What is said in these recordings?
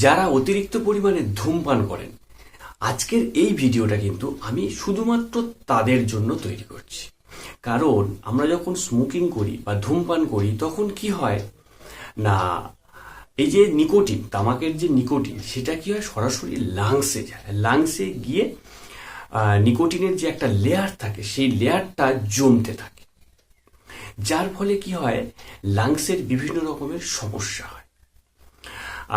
যারা অতিরিক্ত পরিমাণে ধূমপান করেন, আজকের এই ভিডিওটা কিন্তু আমি শুধুমাত্র তাদের জন্য তৈরি করছি। কারণ আমরা যখন স্মোকিং করি বা ধূমপান করি তখন কি হয় না, এই যে নিকোটিন, তামাকের যে নিকোটিন, সেটা কি হয় সরাসরি লাংসে যায়। লাংসে গিয়ে নিকোটিনের যে একটা লেয়ার থাকে সেই লেয়ারটা জমতে থাকে, যার ফলে কি হয় লাংসের বিভিন্ন রকমের সমস্যা হয়।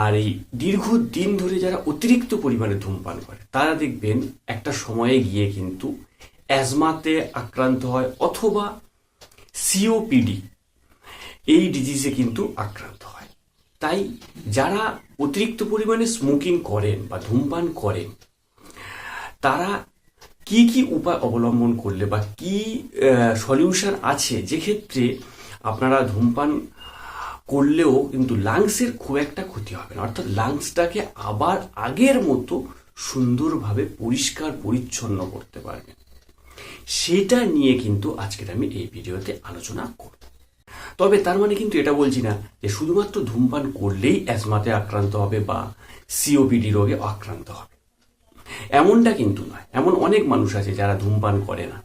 আর এই দীর্ঘদিন ধরে যারা অতিরিক্ত পরিমাণে ধূমপান করে তারা দেখবেন একটা সময়ে গিয়ে কিন্তু অ্যাজমাতে আক্রান্ত হয় অথবা সিওপিডি এই ডিজিজে কিন্তু আক্রান্ত হয়। তাই যারা অতিরিক্ত পরিমাণে স্মোকিং করেন বা ধূমপান করেন তারা কি কি উপায় অবলম্বন করলে বা কি সলিউশন আছে যে ক্ষেত্রে আপনারা ধূমপান করলেও কিন্তু লাংসের খুব একটা ক্ষতি হবে না, অর্থাৎ লাংসটাকে আবার আগের মতো সুন্দরভাবে পরিষ্কার পরিচ্ছন্ন করতে পারবেন, সেটা নিয়ে কিন্তু আজকের আমি এই ভিডিওতে আলোচনা করব। তবে তার মানে কিন্তু এটা বলছি না যে শুধুমাত্র ধূমপান করলেই অ্যাজমাতে আক্রান্ত হবে বা সিওপিডি রোগে আক্রান্ত হবে, এমনটা কিন্তু নয়। এমন অনেক মানুষ আছে যারা ধূমপান করে না,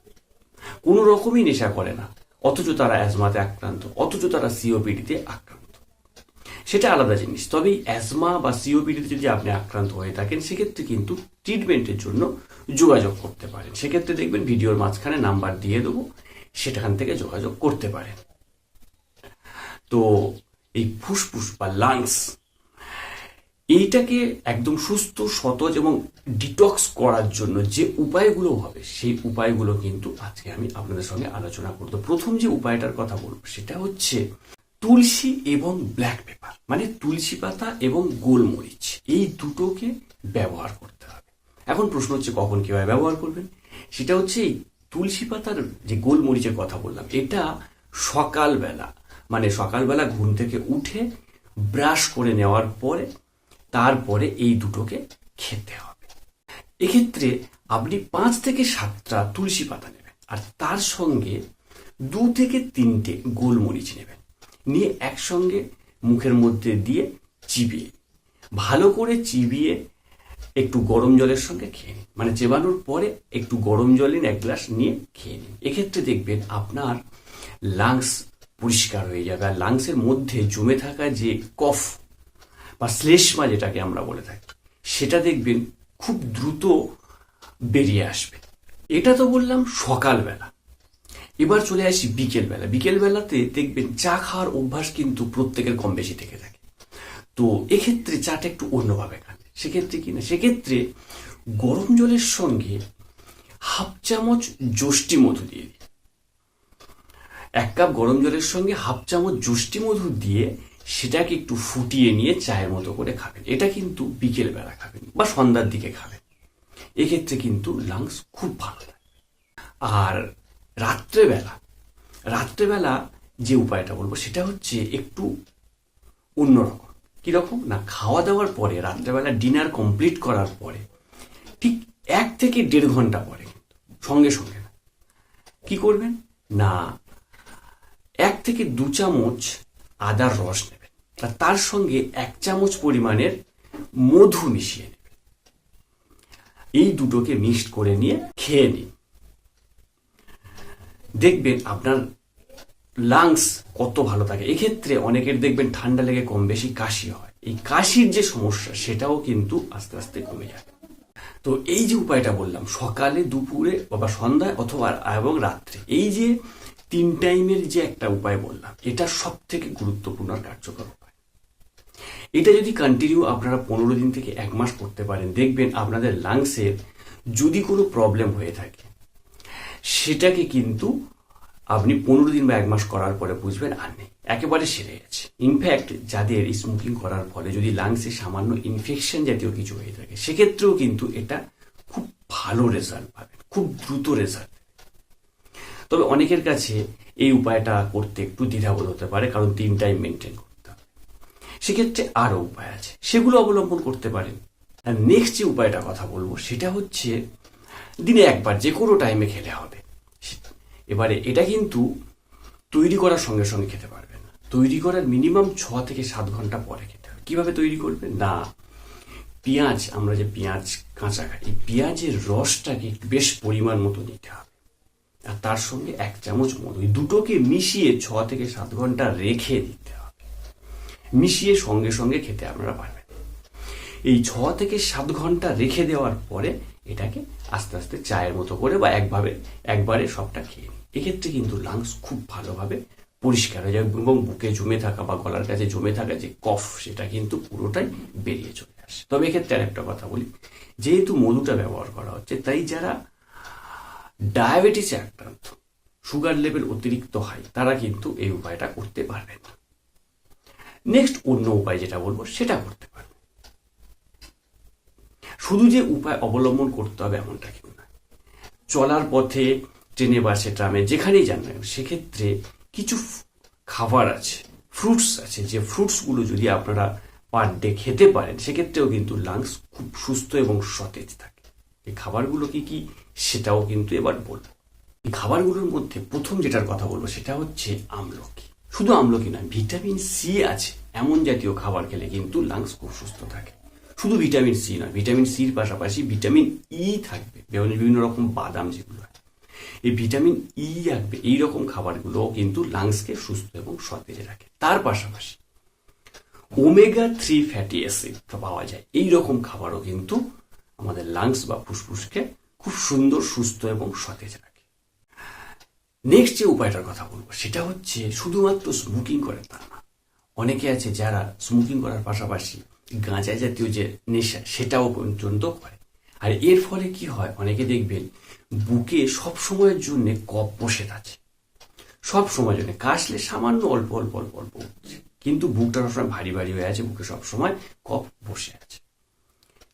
কোনো রকমই নেশা করে না, অথচ তারা অ্যাজমাতে আক্রান্ত, অথচ তারা সিওপিডিতে আক্রান্ত। সেটা আলাদা জিনিস। তবে অ্যাজমা বা সিওপিডিতে যদি আপনি আক্রান্ত হয়ে থাকেন সেক্ষেত্রে কিন্তু ট্রিটমেন্টের জন্য যোগাযোগ করতে পারেন। সেক্ষেত্রে দেখবেন ভিডিওর মাঝখানে নাম্বার দিয়ে দেবো, সেখান থেকে যোগাযোগ করতে পারেন। তো এই ফুসফুস বা লাংস, এইটাকে একদম সুস্থ, সতেজ এবং ডিটক্স করার জন্য যে উপায়গুলো হবে সেই উপায়গুলো কিন্তু আজকে আমি আপনাদের সঙ্গে আলোচনা করব। প্রথম যে উপায়টার কথা বলবো সেটা হচ্ছে তুলসী এবং ব্ল্যাক পেপার, মানে তুলসী পাতা এবং গোলমরিচ, এই দুটোকে ব্যবহার করতে হবে। এখন প্রশ্ন হচ্ছে কখন কিভাবে ব্যবহার করবেন। সেটা হচ্ছে এই তুলসী পাতার যে গোলমরিচের কথা বললাম, এটা সকালবেলা, মানে সকালবেলা ঘুম থেকে উঠে ব্রাশ করে নেওয়ার পরে তারপরে এই দুটোকে খেতে হবে। এক্ষেত্রে আপনি 5 থেকে 7টা তুলসী পাতা নেবেন আর তার সঙ্গে 2 থেকে 3টে গোলমরিচ নেবেন, নিয়ে একসঙ্গে মুখের মধ্যে দিয়ে চিবিয়ে, ভালো করে চিবিয়ে একটু গরম জলের সঙ্গে খেয়ে নিন। মানে চেবানোর পরে একটু গরম জল নিন, 1 গ্লাস নিয়ে খেয়ে নিন। এক্ষেত্রে দেখবেন আপনার লাংস পরিষ্কার হয়ে যাবে, আর লাংসের মধ্যে জমে থাকা যে কফ বা শ্লেষ্মা যেটাকে আমরা বলে থাকি, সেটা দেখবেন খুব দ্রুত বেরিয়ে আসবে। এটা তো বললাম সকালবেলা। এবার চলে আসি বিকেলবেলা। বিকেলবেলাতে দেখবেন চা খাওয়ার অভ্যাস কিন্তু প্রত্যেকের কম বেশি থেকে থাকে। তো এক্ষেত্রে চাটা একটু অন্যভাবে খান। সেক্ষেত্রে কি না, সেক্ষেত্রে গরম জলের সঙ্গে 1/2 চামচ যষ্টি মধু দিয়ে দিন। 1 কাপ গরম জলের সঙ্গে 1/2 চামচ যষ্টি মধু দিয়ে সেটাকে একটু ফুটিয়ে নিয়ে চায়ের মতো করে খাবেন। এটা কিন্তু বিকেলবেলা খাবেন বা সন্ধ্যার দিকে খাবেন। এক্ষেত্রে কিন্তু লাংস খুব ভালো থাকে। আর রাত্রেবেলা যে উপায়টা বলবো সেটা হচ্ছে একটু অন্যরকম। কিরকম না, খাওয়া দাওয়ার পরে, রাত্রেবেলা ডিনার কমপ্লিট করার পরে ঠিক 1 থেকে 1.5 ঘন্টা পরে, কিন্তু সঙ্গে সঙ্গে না, কি করবেন না, 1 থেকে 2 চামচ আদার রস নেবেন আর তার সঙ্গে 1 চামচ পরিমাণের মধু মিশিয়ে নেবেন। এই দুটোকে মিক্সড করে নিয়ে খেয়ে নিন। দেখবেন আপনার লাংস কত ভালো থাকে। এক্ষেত্রে অনেকের দেখবেন ঠান্ডা লেগে কম বেশি কাশি হয়, এই কাশির যে সমস্যা সেটাও কিন্তু আস্তে আস্তে কমে যাবে। তো এই যে উপায়টা বললাম, সকালে, দুপুরে বা সন্ধ্যায় অথবা এবং রাত্রে, এই যে 3 টাইমের যে একটা উপায় বললাম, এটা সব থেকে গুরুত্বপূর্ণ আর কার্যকর উপায়। এটা যদি কন্টিনিউ আপনারা 15 দিন থেকে 1 মাস করতে পারেন, দেখবেন আপনাদের লাংসের যদি কোনো প্রবলেম হয়ে থাকে সেটাকে কিন্তু আপনি 15 দিন বা 1 মাস করার পরে বুঝবেন আর নেই, একেবারে সেরে গেছে। ইনফ্যাক্ট যাদের স্মোকিং করার ফলে যদি লাংসে সামান্য ইনফেকশন জাতীয় কিছু হয়ে থাকে সেক্ষেত্রেও কিন্তু এটা খুব ভালো রেজাল্ট পাবেন, খুব দ্রুত রেজাল্ট। তবে অনেকের কাছে এই উপায়টা করতে একটু দ্বিধাবোধ হতে পারে, কারণ 3 টাইম মেনটেন করতে হবে। সেক্ষেত্রে আরও উপায় আছে, সেগুলো অবলম্বন করতে পারেন। আর নেক্সট যে উপায়টা কথা বলবো সেটা হচ্ছে দিনে 1 বার যে কোনো টাইমে খেলে হবে। এবারে এটা কিন্তু তৈরি করার সঙ্গে সঙ্গে খেতে পারবেন না, তৈরি করার মিনিমাম 6 থেকে 7 ঘন্টা পরে খেতে হবে। কিভাবে তৈরি করবেন না, পেঁয়াজ, আমরা যে পেঁয়াজ কাঁচা খাই, এই পেঁয়াজের রসটাকে বেশ পরিমাণ মতো নিতে হবে, আর তার সঙ্গে 1 চামচ মধু, এই দুটোকে মিশিয়ে 6 থেকে 7 ঘন্টা রেখে দিতে হবে। মিশিয়ে সঙ্গে সঙ্গে খেতে আপনারা পারবেন। এই 6 থেকে 7 ঘন্টা রেখে দেওয়ার পরে এটাকে আস্তে আস্তে চায়ের মতো করে বা একবারে সবটা খেয়ে নিন। এক্ষেত্রে কিন্তু লাংস খুব ভালোভাবে পরিষ্কার হয়ে যাবে এবং বুকে জমে থাকা বা গলার কাছে জমে থাকা যে কফ, সেটা কিন্তু পুরোটাই বেরিয়ে চলে আসে। তবে এক্ষেত্রে আরেকটা কথা বলি, যেহেতু মধুটা ব্যবহার করা হচ্ছে, তাই যারা ডায়াবেটিসে আক্রান্ত, সুগার লেভেল অতিরিক্ত হাই, তারা কিন্তু এই উপায়টা করতে পারবেন না। নেক্সট অন্য উপায় যেটা বলবো সেটা করতে পারবেন। শুধু যে উপায় অবলম্বন করতে হবে এমনটা কিন্তু না। চলার পথে, ট্রেনে, বাসে, ট্রামে, যেখানেই যান না, সেক্ষেত্রে কিছু খাবার আছে, ফ্রুটস আছে, যে ফ্রুটসগুলো যদি আপনারা পার ডে খেতে পারেন, সেক্ষেত্রেও কিন্তু লাংস খুব সুস্থ এবং সতেজ থাকে। এই খাবারগুলো কি কি সেটাও কিন্তু এবার বলবো। এই খাবারগুলোর মধ্যে প্রথম যেটার কথা বলবো সেটা হচ্ছে আমলকি। শুধু আমলকি নয়, ভিটামিন সি আছে এমন জাতীয় খাবার খেলে কিন্তু লাংস খুব সুস্থ থাকে। শুধু ভিটামিন সি নয়, ভিটামিন সির পাশাপাশি ভিটামিন ই থাকবে, বিভিন্ন রকম বাদাম যেগুলো, এই ভিটামিন ই থাকবে। এইরকম খাবারগুলো কিন্তু লাংসকে সুস্থ এবং সতেজ রাখে। তার পাশাপাশি ওমেগা 3 ফ্যাটি অ্যাসিড পাওয়া যায়, এইরকম খাবারও কিন্তু আমাদের লাংস বা ফুসফুসকে খুব সুন্দর, সুস্থ এবং সতেজ রাখে। নেক্সট যে উপায়টার কথা বলবো সেটা হচ্ছে শুধুমাত্র স্মোকিং করে তা না। অনেকে আছে যারা স্মোকিং করার পাশাপাশি গাঁজা জাতীয় যে নেশা সেটাও পর্যন্ত করে। আর এর ফলে কি হয়, অনেকে দেখবেন বুকে সব সময়ের জন্য কফ বসে আছে, সব সময়ের জন্য কাশলে সামান্য অল্প অল্প অল্প অল্প উঠছে, কিন্তু বুকটা সবসময় ভারী ভারী হয়ে আছে, বুকে সবসময় কফ বসে আছে।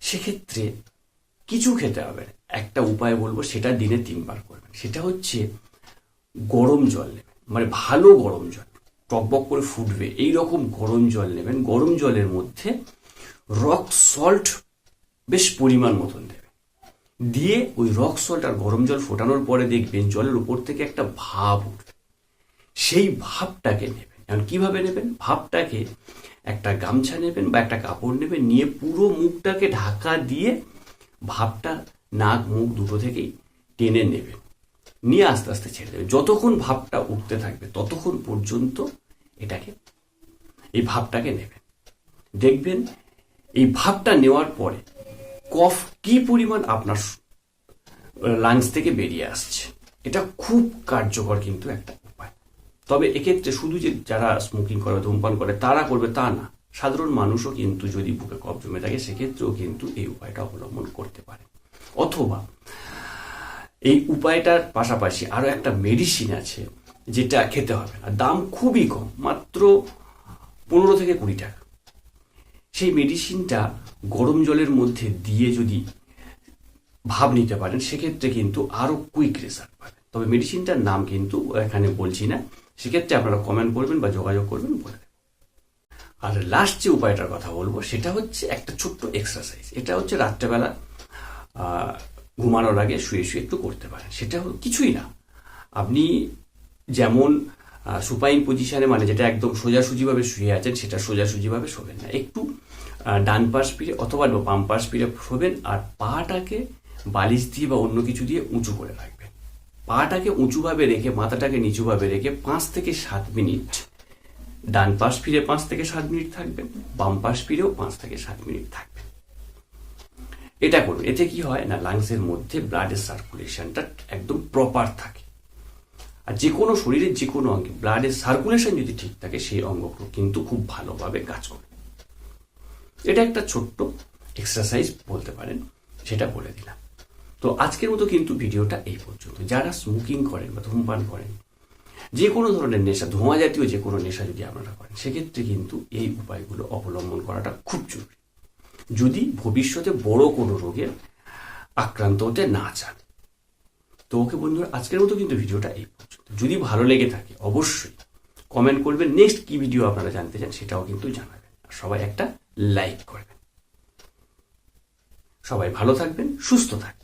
সেক্ষেত্রে কিছু খেতে হবে না। একটা উপায় বলবো, সেটা দিনে 3 বার করবেন। সেটা হচ্ছে গরম জল নেবেন, মানে ভালো গরম জল, টকবক করে ফুটবে এইরকম গরম জল নেবেন। গরম জলের মধ্যে রক সল্ট বেশ পরিমাণ মতন দেবেন, দিয়ে ওই রক সল্ট আর গরম জল ফোটানোর পরে দেখবেন জলের উপর থেকে একটা ভাপ উঠবে। সেই ভাপটাকে নেবেন। এখন কিভাবে নেবেন? ভাপটাকে একটা গামছা নেবেন বা একটা কাপড় নেবেন, নিয়ে পুরো মুখটাকে ঢাকা দিয়ে ভাপটা নাক মুখ দুটো থেকেই টেনে নেবেন, নিয়ে আস্তে আস্তে ছেড়ে দেবেন। যতক্ষণ ভাপটা উঠতে থাকবে ততক্ষণ পর্যন্ত এই ভাপটাকে নেবেন। দেখবেন এই ভাপটা নেওয়ার পরে কফ কি পরিমাণ আপনার লাংস থেকে বেরিয়ে আসছে। এটা খুব কার্যকর কিন্তু একটা উপায়। তবে এক্ষেত্রে শুধু যে যারা স্মোকিং করে, ধূমপান করে তারা করবে তা না, সাধারণ মানুষও কিন্তু যদি বুকে কফ জমে থাকে সেক্ষেত্রেও কিন্তু এই উপায়টা অবলম্বন করতে পারে। অথবা এই উপায়টার পাশাপাশি আরো একটা মেডিসিন আছে যেটা খেতে হবে না, দাম খুবই কম, মাত্র 15 থেকে 20 টাকা। সেই মেডিসিনটা গরম জলের মধ্যে দিয়ে যদি ভাব নিতে পারেন সেক্ষেত্রে কিন্তু আরো কুইক রেজাল্ট পাবেন। তবে মেডিসিনটার নাম কিন্তু এখানে বলছি না, সেক্ষেত্রে আপনারা কমেন্ট করবেন বা যোগাযোগ করবেন, বলে দেবেন। আর লাস্ট যে উপায়টার কথা বলবো সেটা হচ্ছে একটা ছোট্ট এক্সারসাইজ। এটা হচ্ছে রাত্রেবেলা ঘুমানোর আগে শুয়ে শুয়ে একটু করতে পারেন। সেটা কিছুই না, আপনি যেমন সুপাইন পজিশনে, মানে যেটা একদম সোজাসুজিভাবে শুয়ে আছেন, সেটা সোজাসুজিভাবে শোবেন না, একটু ডান পাশ ফিরে অথবা বাম পাশ ফিরে শোবেন, আর পাটাকে বালিশ দিয়ে বা অন্য কিছু দিয়ে উঁচু করে রাখবেন। পাটাকে উঁচুভাবে রেখে মাথাটাকে নিচুভাবে রেখে 5 থেকে 7 মিনিট ডান পাশ ফিরে 5 থেকে 7 মিনিট থাকবেন, বাম পাশ ফিরেও 5 থেকে 7 মিনিট থাকবেন। এটা করবেন। এতে কি হয় না, লাংসের মধ্যে ব্লাডের সার্কুলেশনটা একদম প্রপার থাকে। আর যে কোনো শরীরের যে কোনো অঙ্গে ব্লাডের সার্কুলেশন যদি ঠিক থাকে, সেই অঙ্গগুলো কিন্তু খুব ভালোভাবে কাজ করে। এটা একটা ছোট্ট এক্সারসাইজ বলতে পারেন, সেটা বলে দিলাম। তো আজকের মতো কিন্তু ভিডিওটা এই পর্যন্ত। যারা স্মোকিং করেন বা ধূমপান করেন, যে কোনো ধরনের নেশা, ধোঁয়া জাতীয় যে কোনো নেশা যদি আপনারা করেন, সেক্ষেত্রে কিন্তু এই উপায়গুলো অবলম্বন করাটা খুব জরুরি, যদি ভবিষ্যতে বড় কোনো রোগের আক্রান্ত হতে না চান। তো ওকে বন্ধুরা, আজকের মতো কিন্তু ভিডিওটা এই পর্যন্ত। যদি ভালো লেগে থাকে অবশ্যই কমেন্ট করবেন, নেক্সট কি ভিডিও আপনারা জানতে চান সেটাও কিন্তু জানাবেন। আর সবাই একটা লাইক করবেন। সবাই ভালো থাকবেন, সুস্থ থাকবেন।